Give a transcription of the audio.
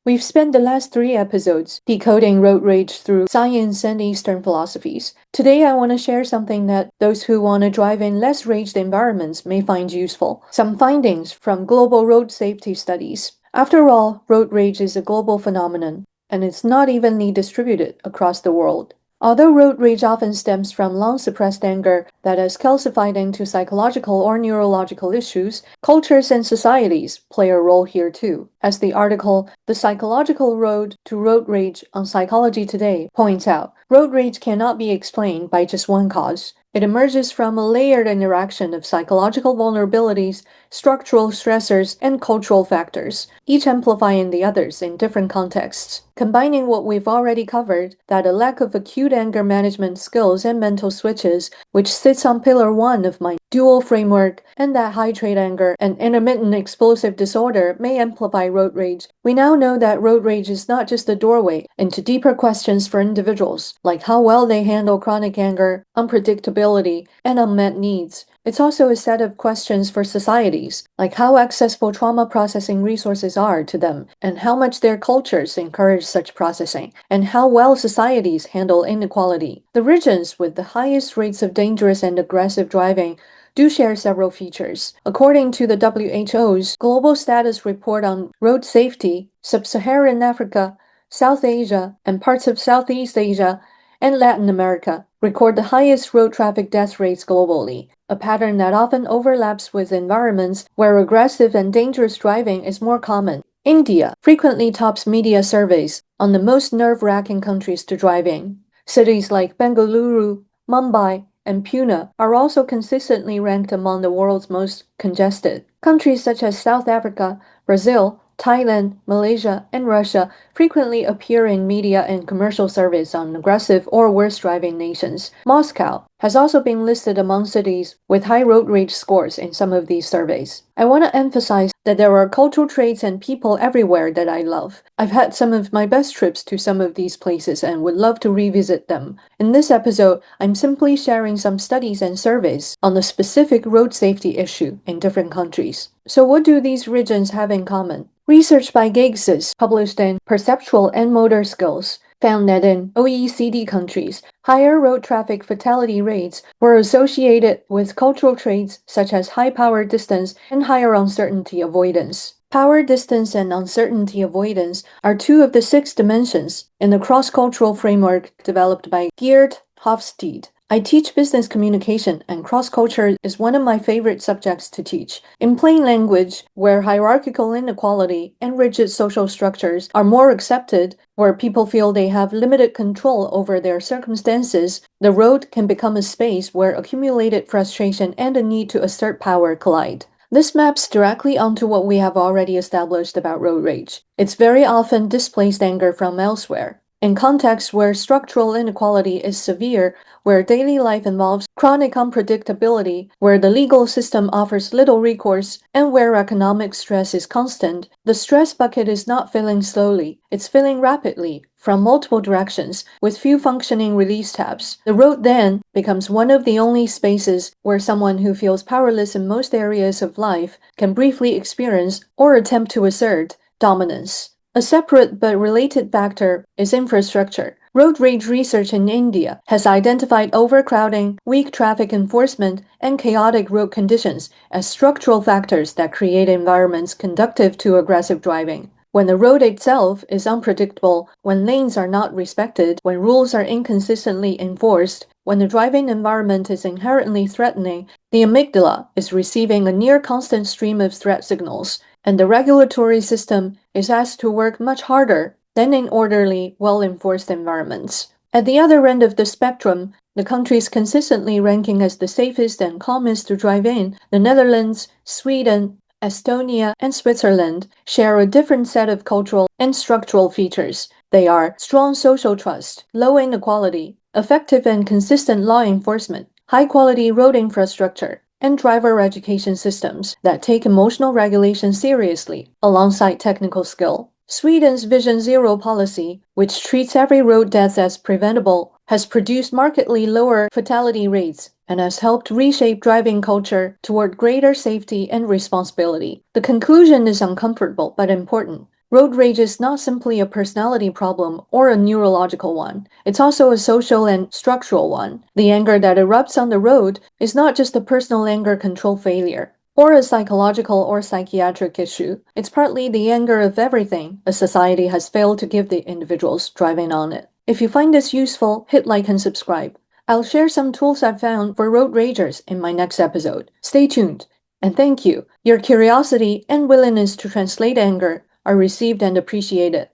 We've spent the last 3 episodes decoding road rage through science and Eastern philosophies. Today I want to share something that those who want to drive in less raged environments may find useful. Some findings from global road safety studies. After all, road rage is a global phenomenon, and it's not evenly distributed across the world. Although road rage often stems from long-suppressed anger that has calcified into psychological or neurological issues, cultures and societies play a role here too. As the article, The Psychological Road to Road Rage on Psychology Today, points out, road rage cannot be explained by just one cause. It emerges from a layered interaction of psychological vulnerabilities, structural stressors, and cultural factors, each amplifying the others in different contexts. Combining what we've already covered, that a lack of acute anger management skills and mental switches, which sits on pillar 1 of my dual framework, and that high trait anger and intermittent explosive disorder may amplify road rage, we now know that road rage is not just a doorway into deeper questions for individuals, like how well they handle chronic anger, unpredictability, and unmet needs. It's also a set of questions for societies, like how accessible trauma processing resources are to them, and how much their cultures encourage such processing, and how well societies handle inequality. The regions with the highest rates of dangerous and aggressive driving do share several features. According to the WHO's Global Status Report on Road Safety, Sub-Saharan Africa, South Asia, and parts of Southeast Asia and Latin America record the highest road traffic death rates globally, a pattern that often overlaps with environments where aggressive and dangerous driving is more common. India frequently tops media surveys on the most nerve-wracking countries to drive in. Cities like Bengaluru, Mumbai, and Pune are also consistently ranked among the world's most congested. Countries such as South Africa, Brazil, Thailand, Malaysia, and Russia frequently appear in media and commercial surveys on aggressive or worse driving nations. Moscow has also been listed among cities with high road rage scores in some of these surveys. I want to emphasize that there are cultural traits and people everywhere that I love. I've had some of my best trips to some of these places and would love to revisit them. In this episode, I'm simply sharing some studies and surveys on the specific road safety issue in different countries. So what do these regions have in common? Research by Gagsis, published in Perceptual and Motor Skills, found that in OECD countries, higher road traffic fatality rates were associated with cultural traits such as high power distance and higher uncertainty avoidance. Power distance and uncertainty avoidance are 2 of the 6 dimensions in the cross-cultural framework developed by Geert Hofstede. I teach business communication, and cross-culture is one of my favorite subjects to teach. In plain language, where hierarchical inequality and rigid social structures are more accepted, where people feel they have limited control over their circumstances, the road can become a space where accumulated frustration and a need to assert power collide. This maps directly onto what we have already established about road rage. It's very often displaced anger from elsewhere. In contexts where structural inequality is severe, where daily life involves chronic unpredictability, where the legal system offers little recourse, and where economic stress is constant, the stress bucket is not filling slowly, it's filling rapidly, from multiple directions, with few functioning release tabs. The road then becomes one of the only spaces where someone who feels powerless in most areas of life can briefly experience or attempt to assert dominance. A separate but related factor is infrastructure. Road rage research in India has identified overcrowding, weak traffic enforcement, and chaotic road conditions as structural factors that create environments conducive to aggressive driving. When the road itself is unpredictable, when lanes are not respected, when rules are inconsistently enforced, when the driving environment is inherently threatening, the amygdala is receiving a near constant stream of threat signals, and the regulatory system is asked to work much harder than in orderly, well-enforced environments. At the other end of the spectrum, the countries consistently ranking as the safest and calmest to drive in, the Netherlands, Sweden, Estonia, and Switzerland, share a different set of cultural and structural features. They are strong social trust, low inequality, effective and consistent law enforcement, high-quality road infrastructure, and driver education systems that take emotional regulation seriously, alongside technical skill. Sweden's Vision Zero policy, which treats every road death as preventable, has produced markedly lower fatality rates and has helped reshape driving culture toward greater safety and responsibility. The conclusion is uncomfortable but important. Road rage is not simply a personality problem or a neurological one. It's also a social and structural one. The anger that erupts on the road is not just a personal anger control failure, or a psychological or psychiatric issue. It's partly the anger of everything a society has failed to give the individuals driving on it. If you find this useful, hit like and subscribe. I'll share some tools I've found for road ragers in my next episode. Stay tuned. And thank you. Your curiosity and willingness to translate anger are received and appreciated.